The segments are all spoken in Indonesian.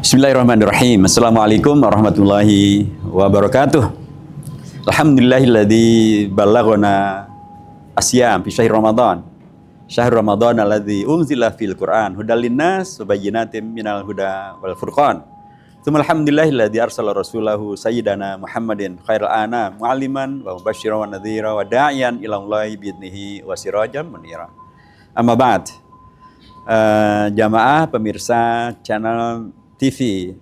Bismillahirrahmanirrahim. Assalamualaikum warahmatullahi wabarakatuh. Alhamdulillahilladzi ballaghana asyam fi syahr Ramadan. Syahr Ramadan alladzi unzila fil Qur'an hudal linnas wa bayyinatin minal huda wal furqan. Tsumma alhamdulillahilladzi arsala rasulahu sayyidana Muhammadin khairal anam mu'alliman wa mubasysyiran wa nadhira wa da'iyan ila Allahi bi'idnihi wa sirajan munira. Amma ba'd. Jamaah pemirsa channel TV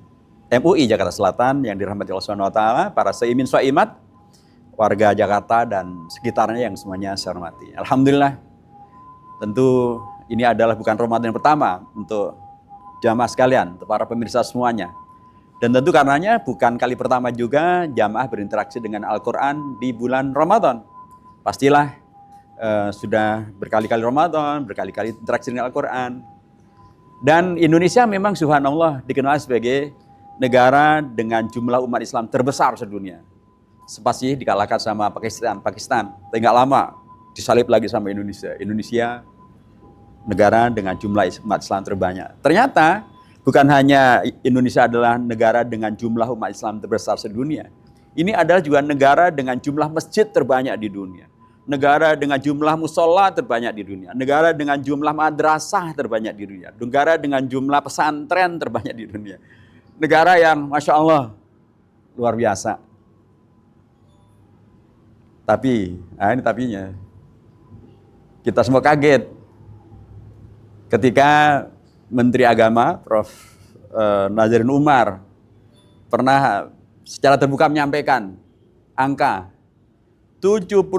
MUI Jakarta Selatan yang dirahmati Allah SWT, para seimin soimat, warga Jakarta dan sekitarnya yang semuanya saya hormati. Alhamdulillah, tentu ini adalah bukan Ramadan yang pertama untuk jamaah sekalian, untuk para pemirsa semuanya. Dan tentu karenanya bukan kali pertama juga jamaah berinteraksi dengan Al-Quran di bulan Ramadan. Pastilah sudah berkali-kali Ramadan, berkali-kali interaksi dengan Al-Quran. Dan Indonesia memang subhanallah dikenal sebagai negara dengan jumlah umat Islam terbesar sedunia. Sepasti dikalahkan sama Pakistan. Tapi nggak lama disalib lagi sama Indonesia. Indonesia negara dengan jumlah umat Islam terbanyak. Ternyata bukan hanya Indonesia adalah negara dengan jumlah umat Islam terbesar sedunia. Ini adalah juga negara dengan jumlah masjid terbanyak di dunia. Negara dengan jumlah musola terbanyak di dunia. Negara dengan jumlah madrasah terbanyak di dunia. Negara dengan jumlah pesantren terbanyak di dunia. Negara yang Masya Allah luar biasa. Tapi, ini tapinya. Kita semua kaget ketika Menteri Agama Prof. Nazaruddin Umar pernah secara terbuka menyampaikan angka 72%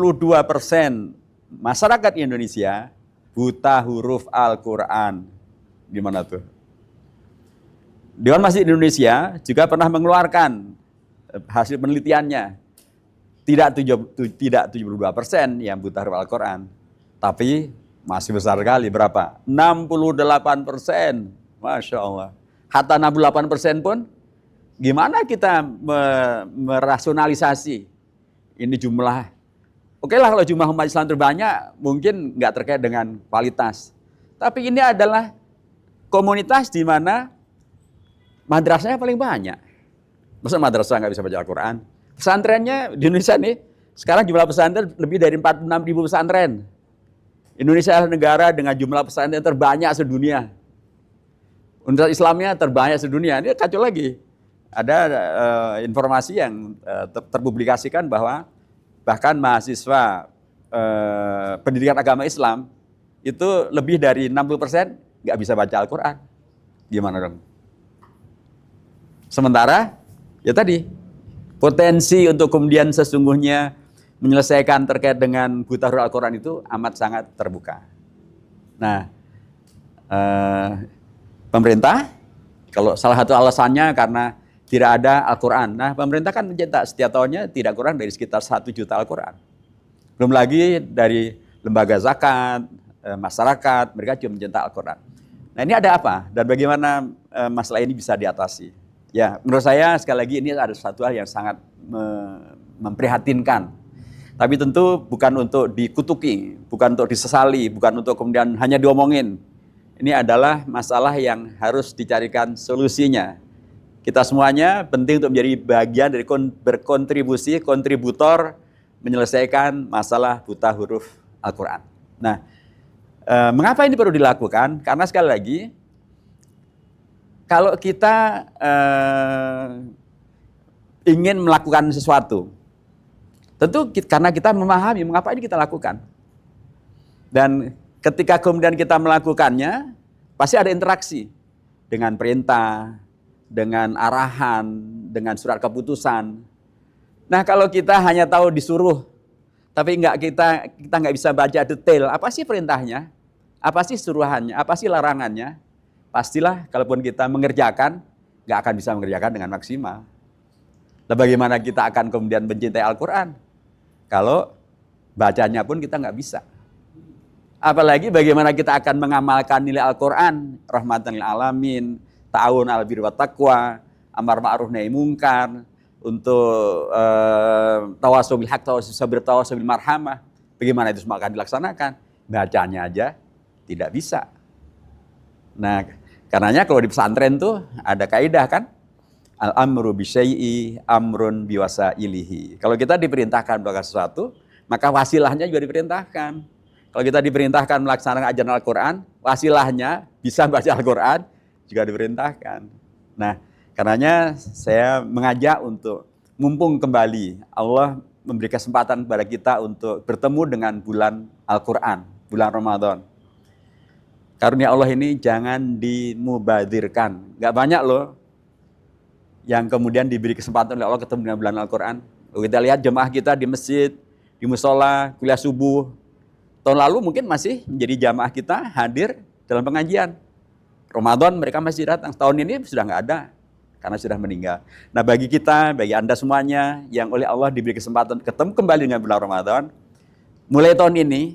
masyarakat Indonesia buta huruf Al-Quran. Gimana tuh? Dewan Masjid Indonesia juga pernah mengeluarkan hasil penelitiannya. Tidak 72% yang buta huruf Al-Quran. Tapi masih besar sekali, berapa? 68%. Masya Allah. Hatta 68% pun, gimana kita merasionalisasi ini jumlah? Oke lah kalau jumlah umat Islam terbanyak, mungkin nggak terkait dengan kualitas. Tapi ini adalah komunitas di mana madrasahnya paling banyak. Masa madrasah nggak bisa baca Al-Quran? Pesantrennya di Indonesia nih, sekarang jumlah pesantren lebih dari 46.000 pesantren. Indonesia adalah negara dengan jumlah pesantren terbanyak sedunia. Universitas Islamnya terbanyak sedunia. Ini kacau lagi. Ada informasi yang terpublikasikan bahwa bahkan mahasiswa pendidikan agama Islam itu lebih dari 60% nggak bisa baca Al-Quran. Gimana dong? Sementara, ya tadi, potensi untuk kemudian sesungguhnya menyelesaikan terkait dengan buta huruf Al-Quran itu amat sangat terbuka. Nah, pemerintah, kalau salah satu alasannya karena tidak ada Al-Quran. Nah, pemerintah kan mencetak setiap tahunnya tidak kurang dari sekitar 1 juta Al-Quran. Belum lagi dari lembaga zakat, masyarakat, mereka juga mencetak Al-Quran. Nah, ini ada apa? Dan bagaimana masalah ini bisa diatasi? Ya, menurut saya sekali lagi ini ada satu hal yang sangat memprihatinkan. Tapi tentu bukan untuk dikutuki, bukan untuk disesali, bukan untuk kemudian hanya diomongin. Ini adalah masalah yang harus dicarikan solusinya. Kita semuanya penting untuk menjadi bagian dari berkontribusi, kontributor menyelesaikan masalah buta huruf Al-Quran. Nah, mengapa ini perlu dilakukan? Karena sekali lagi, kalau kita ingin melakukan sesuatu, tentu karena kita memahami mengapa ini kita lakukan. Dan ketika kemudian kita melakukannya, pasti ada interaksi dengan perintah, dengan arahan, dengan surat keputusan. Nah, kalau kita hanya tahu disuruh, tapi kita nggak bisa baca detail, apa sih perintahnya, apa sih suruhannya, apa sih larangannya, pastilah kalaupun kita mengerjakan, nggak akan bisa mengerjakan dengan maksimal. Nah, bagaimana kita akan kemudian mencintai Al-Quran? Kalau bacanya pun kita nggak bisa. Apalagi bagaimana kita akan mengamalkan nilai Al-Quran, rahmatan lil alamin, ta'awun 'alal birri wat taqwa, amar ma'ruf nahi mungkar, untuk tawasau bil haq, tawasau sabir, tawasau bil marhamah. Bagaimana itu semua akan dilaksanakan? Bacanya aja tidak bisa. Nah, Karenanya kalau di pesantren tuh ada kaidah kan, al-amru bisyai'i amrun biwasailihi. Kalau kita diperintahkan melakukan sesuatu, maka wasilahnya juga diperintahkan. Kalau kita diperintahkan melaksanakan ajaran Al-Quran, wasilahnya bisa baca Al-Quran juga diperintahkan. Nah, karenanya saya mengajak untuk mumpung kembali Allah memberi kesempatan kepada kita untuk bertemu dengan bulan Al-Quran, bulan Ramadan. Karunia Allah ini jangan dimubadirkan. Gak banyak loh yang kemudian diberi kesempatan oleh Allah ketemu dengan bulan Al-Quran. Kita lihat jemaah kita di masjid, di musola, kuliah subuh. Tahun lalu mungkin masih menjadi jamaah kita hadir dalam pengajian. Ramadan mereka masih datang. Tahun ini sudah nggak ada karena sudah meninggal. Nah bagi kita, bagi Anda semuanya yang oleh Allah diberi kesempatan ketemu kembali dengan bulan Ramadan, mulai tahun ini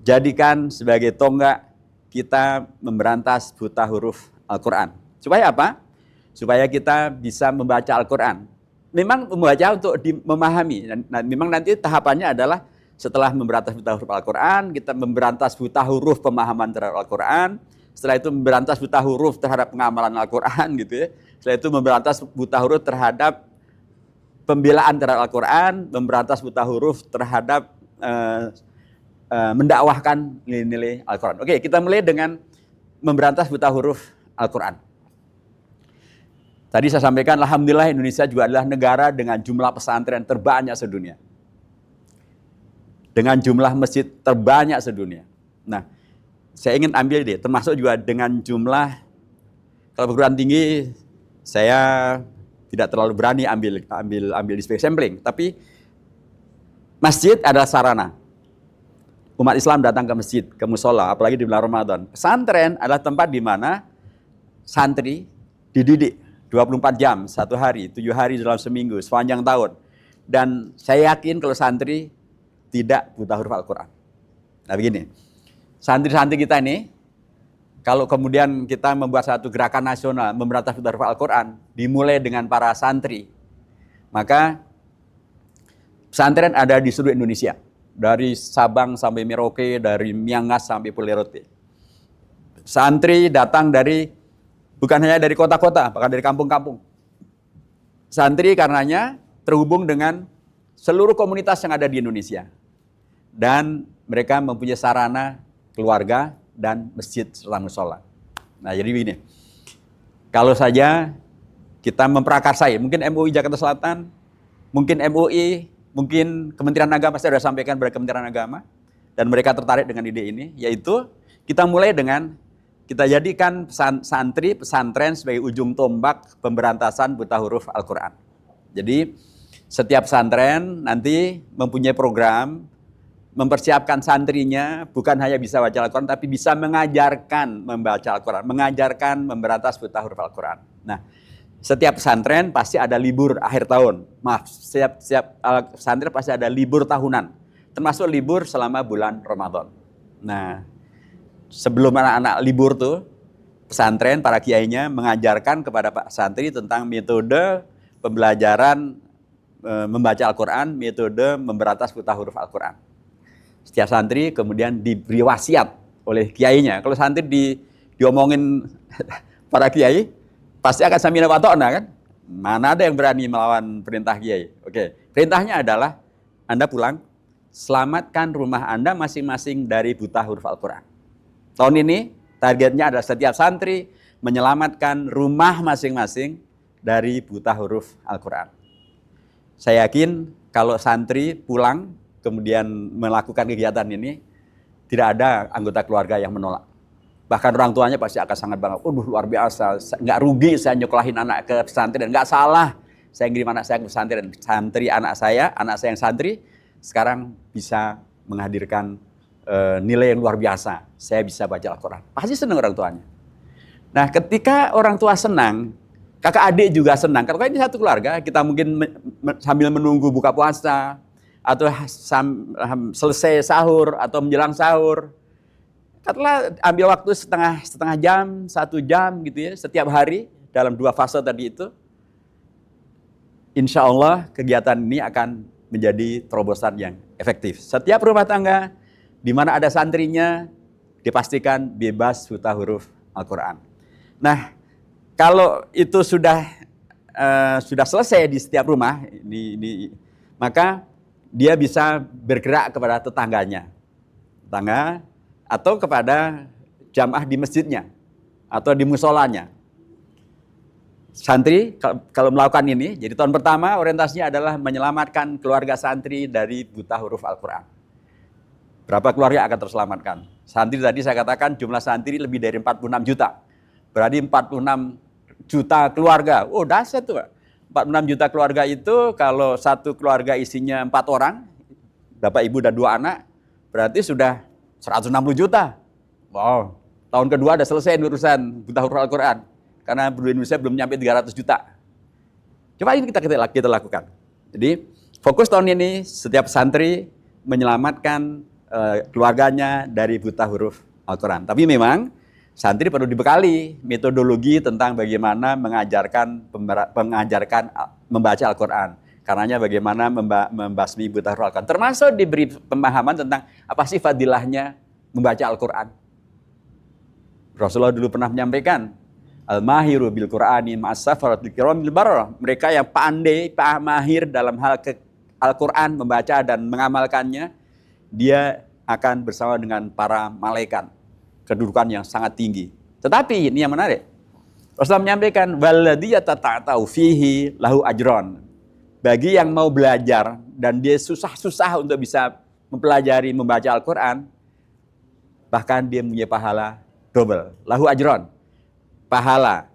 jadikan sebagai tonggak kita memberantas buta huruf Al-Quran. Supaya apa? Supaya kita bisa membaca Al-Quran. Memang membaca untuk memahami. Dan memang nanti tahapannya adalah setelah memberantas buta huruf Al-Quran, kita memberantas buta huruf pemahaman terhadap Al-Quran. Setelah itu memberantas buta huruf terhadap pengamalan Al-Quran gitu ya. Setelah itu memberantas buta huruf terhadap pembelaan terhadap Al-Quran, memberantas buta huruf terhadap mendakwahkan nilai-nilai Al-Quran. Oke, kita mulai dengan memberantas buta huruf Al-Quran. Tadi saya sampaikan, alhamdulillah Indonesia juga adalah negara dengan jumlah pesantren terbanyak sedunia. Dengan jumlah masjid terbanyak sedunia. Nah, saya ingin ambil deh, termasuk juga dengan jumlah, kalau perguruan tinggi, saya tidak terlalu berani ambil display sampling, tapi masjid adalah sarana. Umat Islam datang ke masjid, ke musola, apalagi di bulan Ramadan. Pesantren adalah tempat di mana santri dididik 24 jam, 1 hari, 7 hari dalam seminggu, sepanjang tahun. Dan saya yakin kalau santri tidak buta huruf Al-Quran. Nah begini, santri-santri kita ini, kalau kemudian kita membuat satu gerakan nasional memberantas buta huruf Al-Quran, dimulai dengan para santri, maka pesantren ada di seluruh Indonesia. Dari Sabang sampai Merauke, dari Miangas sampai Pulerote. Santri datang bukan hanya dari kota-kota, bahkan dari kampung-kampung. Santri karenanya terhubung dengan seluruh komunitas yang ada di Indonesia. Dan mereka mempunyai sarana keluarga dan masjid serta musola. Nah jadi begini, kalau saja kita memprakarsai, mungkin MUI Jakarta Selatan, mungkin MUI, mungkin Kementerian Agama, saya sudah sampaikan kepada Kementerian Agama, dan mereka tertarik dengan ide ini, yaitu kita mulai dengan kita jadikan santri pesantren sebagai ujung tombak pemberantasan buta huruf Al-Quran. Jadi setiap pesantren nanti mempunyai program mempersiapkan santrinya bukan hanya bisa baca Al-Quran, tapi bisa mengajarkan membaca Al-Quran, mengajarkan memberantas buta huruf Al-Quran. Nah, setiap pesantren pasti ada libur akhir tahun. Setiap pesantren pasti ada libur tahunan, termasuk libur selama bulan Ramadan. Nah, sebelum anak-anak libur tuh, pesantren, para kiainya mengajarkan kepada Pak santri tentang metode pembelajaran membaca Al-Quran, metode memberantas buta huruf Al-Quran. Setiap santri kemudian diberi wasiat oleh kiainya. Kalau santri diomongin para kiai, pasti akan samina wa ta'na kan? Mana ada yang berani melawan perintah kiai? Oke, perintahnya adalah Anda pulang, selamatkan rumah Anda masing-masing dari buta huruf Al-Quran. Tahun ini targetnya adalah setiap santri menyelamatkan rumah masing-masing dari buta huruf Al-Quran. Saya yakin kalau santri pulang kemudian melakukan kegiatan ini, tidak ada anggota keluarga yang menolak. Bahkan orang tuanya pasti akan sangat bangga. Luar biasa, nggak rugi saya nyekolahin anak ke pesantren, nggak salah saya ngirim anak saya ke pesantren. Santri anak saya yang santri, sekarang bisa menghadirkan nilai yang luar biasa. Saya bisa baca Al-Quran. Pasti senang orang tuanya. Nah, ketika orang tua senang, kakak adik juga senang. Kalau ini satu keluarga, kita mungkin sambil menunggu buka puasa, atau selesai sahur, atau menjelang sahur, katakanlah ambil waktu setengah jam, 1 jam gitu ya, setiap hari dalam 2 fase tadi itu. Insya Allah kegiatan ini akan menjadi terobosan yang efektif. Setiap rumah tangga di mana ada santrinya, dipastikan bebas buta huruf Al-Quran. Nah, kalau itu sudah selesai di setiap rumah, maka dia bisa bergerak kepada tetangga atau kepada jamaah di masjidnya atau di musolanya. Santri kalau melakukan ini, jadi tahun pertama orientasinya adalah menyelamatkan keluarga santri dari buta huruf Al-Quran. Berapa keluarga akan terselamatkan? Santri tadi saya katakan jumlah santri lebih dari 46 juta. Berarti 46 juta keluarga. Oh, dahsyat tuh, Pak. 46 juta keluarga itu kalau satu keluarga isinya 4 orang, bapak ibu dan 2 anak, berarti sudah 160 juta. Wow, tahun kedua udah selesai urusan buta huruf Al-Quran. Karena penduduk Indonesia belum nyampe 300 juta. Coba ini kita lakukan. Jadi fokus tahun ini setiap santri menyelamatkan keluarganya dari buta huruf Al-Quran. Tapi memang santri perlu dibekali metodologi tentang bagaimana mengajarkan membaca Al-Quran. Karenanya bagaimana membasmi buta huruf Al-Quran. Termasuk diberi pemahaman tentang apa sih fadilahnya membaca Al-Quran. Rasulullah dulu pernah menyampaikan, Al-mahiru bil Qur'ani ma'as-safaratil kiramil bararah. Mereka yang pandai, mahir dalam hal Al-Quran, membaca dan mengamalkannya, dia akan bersama dengan para malaikat, kedudukan yang sangat tinggi. Tetapi ini yang menarik, Rasulullah menyampaikan, waladhi yatata'ata'u fihi lahu ajron. Bagi yang mau belajar dan dia susah-susah untuk bisa mempelajari membaca Al-Quran, bahkan dia punya pahala double, lahu ajron. Pahala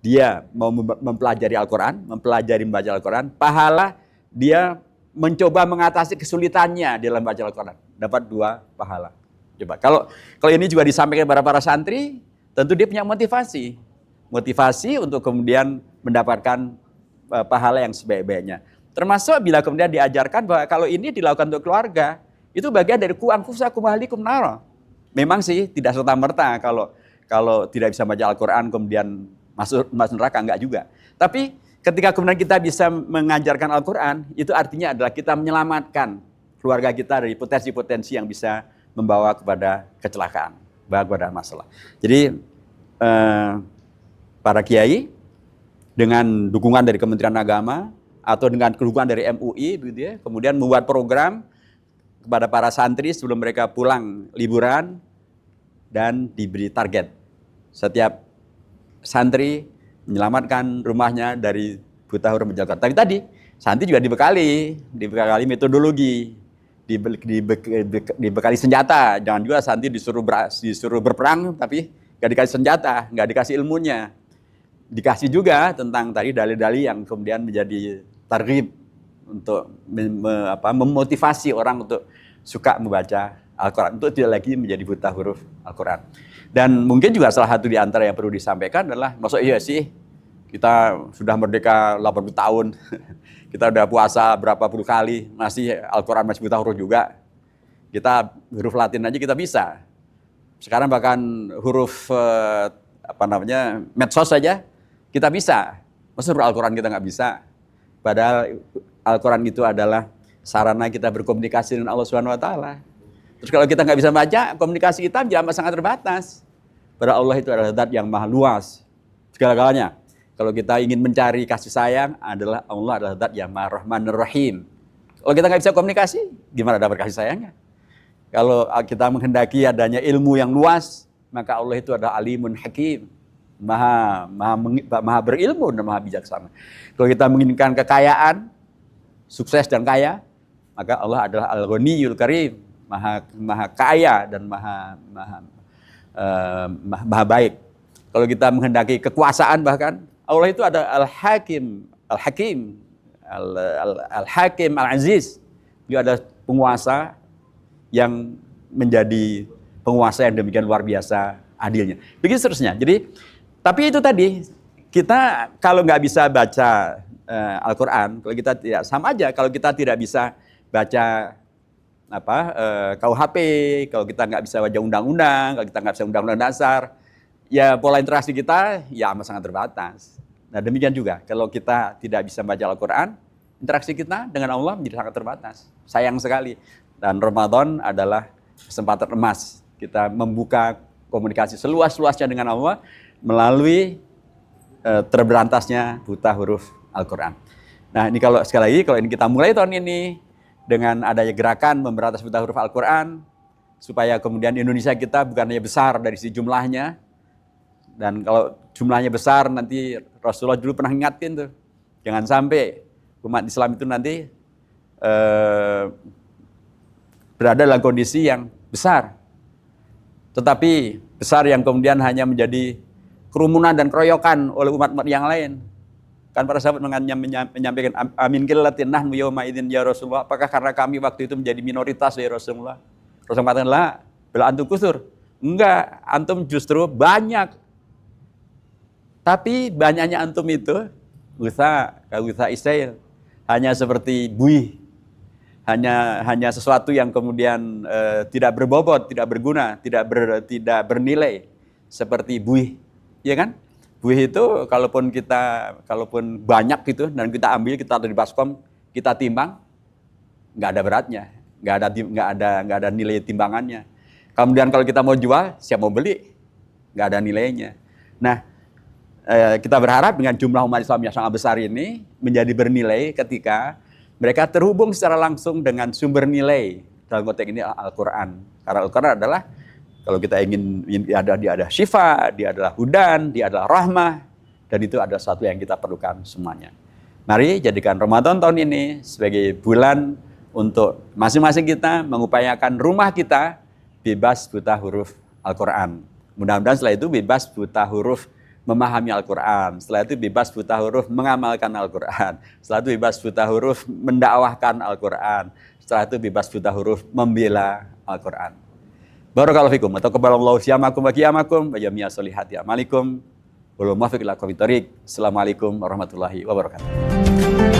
dia mau mempelajari Al-Quran, mempelajari membaca Al-Quran, pahala dia mencoba mengatasi kesulitannya dalam baca Al-Quran, dapat 2 pahala. Coba kalau ini juga disampaikan kepada para santri, tentu dia punya motivasi untuk kemudian mendapatkan pahala yang sebaik-baiknya. Termasuk bila kemudian diajarkan bahwa kalau ini dilakukan untuk keluarga, itu bagian dari ku anfusakum ahlikum nara. Memang sih tidak serta-merta kalau tidak bisa baca Al-Quran kemudian masuk neraka, enggak juga. Tapi ketika kemudian kita bisa mengajarkan Al-Quran, itu artinya adalah kita menyelamatkan keluarga kita dari potensi-potensi yang bisa membawa kepada kecelakaan, kepada masalah. Jadi para kiai dengan dukungan dari Kementerian Agama atau dengan dukungan dari MUI, begitu ya, kemudian membuat program kepada para santri sebelum mereka pulang liburan dan diberi target. Setiap santri menyelamatkan rumahnya dari buta huruf Al-Quran. Tapi tadi santri juga dibekali metodologi, dibekali senjata. Jangan juga santri disuruh berperang tapi nggak dikasih senjata, nggak dikasih ilmunya. Dikasih juga tentang tadi dalil-dalil yang kemudian menjadi targhib untuk memotivasi orang untuk suka membaca Al-Quran, untuk tidak lagi menjadi buta huruf Al-Quran. Dan mungkin juga salah satu di antara yang perlu disampaikan adalah, maksud iya sih, kita sudah merdeka 80 tahun, kita udah puasa berapa puluh kali, masih Al-Quran masih buta huruf juga. Kita huruf Latin aja kita bisa. Sekarang bahkan huruf medsos saja kita bisa. Masa huruf Al-Quran kita nggak bisa? Padahal Al-Quran itu adalah sarana kita berkomunikasi dengan Allah Subhanahu Wa Taala. Terus kalau kita nggak bisa baca, komunikasi kita sangat terbatas. Padahal Allah itu adalah zat yang maha luas segala-galanya. Kalau kita ingin mencari kasih sayang, Allah adalah zat yang maha Rahmanur Rahim. Kalau kita nggak bisa komunikasi, gimana dapat kasih sayangnya? Kalau kita menghendaki adanya ilmu yang luas, maka Allah itu adalah Alimun Hakim, maha berilmu dan maha bijaksana. Kalau kita menginginkan kekayaan, sukses dan kaya, maka Allah adalah Al-Ghaniyul Karim, maha kaya dan maha baik. Kalau kita menghendaki kekuasaan, bahkan Allah itu ada Al-Hakim, Al-Aziz. Dia ada penguasa yang menjadi penguasa yang demikian luar biasa adilnya. Begitu seterusnya. Jadi, tapi itu tadi, kita kalau nggak bisa baca Al-Quran, kalau kita tidak, sama aja kalau kita tidak bisa baca KUHP, kalau kita nggak bisa baca undang-undang, kalau kita nggak bisa undang-undang dasar, ya pola interaksi kita ya amat sangat terbatas. Nah demikian juga, kalau kita tidak bisa baca Al-Quran, interaksi kita dengan Allah menjadi sangat terbatas. Sayang sekali. Dan Ramadan adalah kesempatan emas. Kita membuka komunikasi seluas-luasnya dengan Allah melalui terberantasnya buta huruf Al-Quran. Nah ini kalau sekali lagi, kalau ini kita mulai tahun ini dengan adanya gerakan memberantas buta huruf Al-Quran, supaya kemudian Indonesia kita bukan hanya besar dari sisi jumlahnya, dan kalau jumlahnya besar nanti Rasulullah dulu pernah ingatin tuh, jangan sampai umat Islam itu nanti berada dalam kondisi yang besar, tetapi besar yang kemudian hanya menjadi kerumunan dan keroyokan oleh umat-umat yang lain. Kan para sahabat menyampaikan, amin killatin nahnu yawma idzin ya Rasulullah, apakah karena kami waktu itu menjadi minoritas ya Rasulullah? Rasulullah mengatakan, la, bel antum kusur. Enggak, antum justru banyak. Tapi banyaknya antum itu Gutha Isail, hanya seperti buih, hanya sesuatu yang kemudian tidak berbobot, tidak berguna, tidak bernilai, seperti buih, ya kan? Buih itu kalaupun banyak gitu dan kita ambil, kita taruh di baskom, kita timbang, nggak ada beratnya, nggak ada nilai timbangannya. Kemudian kalau kita mau jual, siapa mau beli? Nggak ada nilainya. Nah, kita berharap dengan jumlah umat Islam yang sangat besar ini menjadi bernilai ketika mereka terhubung secara langsung dengan sumber nilai, dalam konteks ini Al-Quran. Karena Al-Quran adalah, kalau kita ingin, dia ada syifa, dia adalah hudan, dia adalah rahmah, dan itu adalah sesuatu yang kita perlukan semuanya. Mari jadikan Ramadan tahun ini sebagai bulan untuk masing-masing kita mengupayakan rumah kita bebas buta huruf Al-Quran. Mudah-mudahan setelah itu bebas buta huruf memahami Al-Quran. Setelah itu bebas buta huruf mengamalkan Al-Quran. Setelah itu bebas buta huruf mendakwahkan Al-Quran. Setelah itu bebas buta huruf membela Al-Quran. Barakallahu fikum. Wa taqabbalallahu siyamakum wa qiyamakum wa jami'a solihati amalikum. Wallahu muwaffiq ila aqwamit thoriq. Assalamualaikum warahmatullahi wabarakatuh.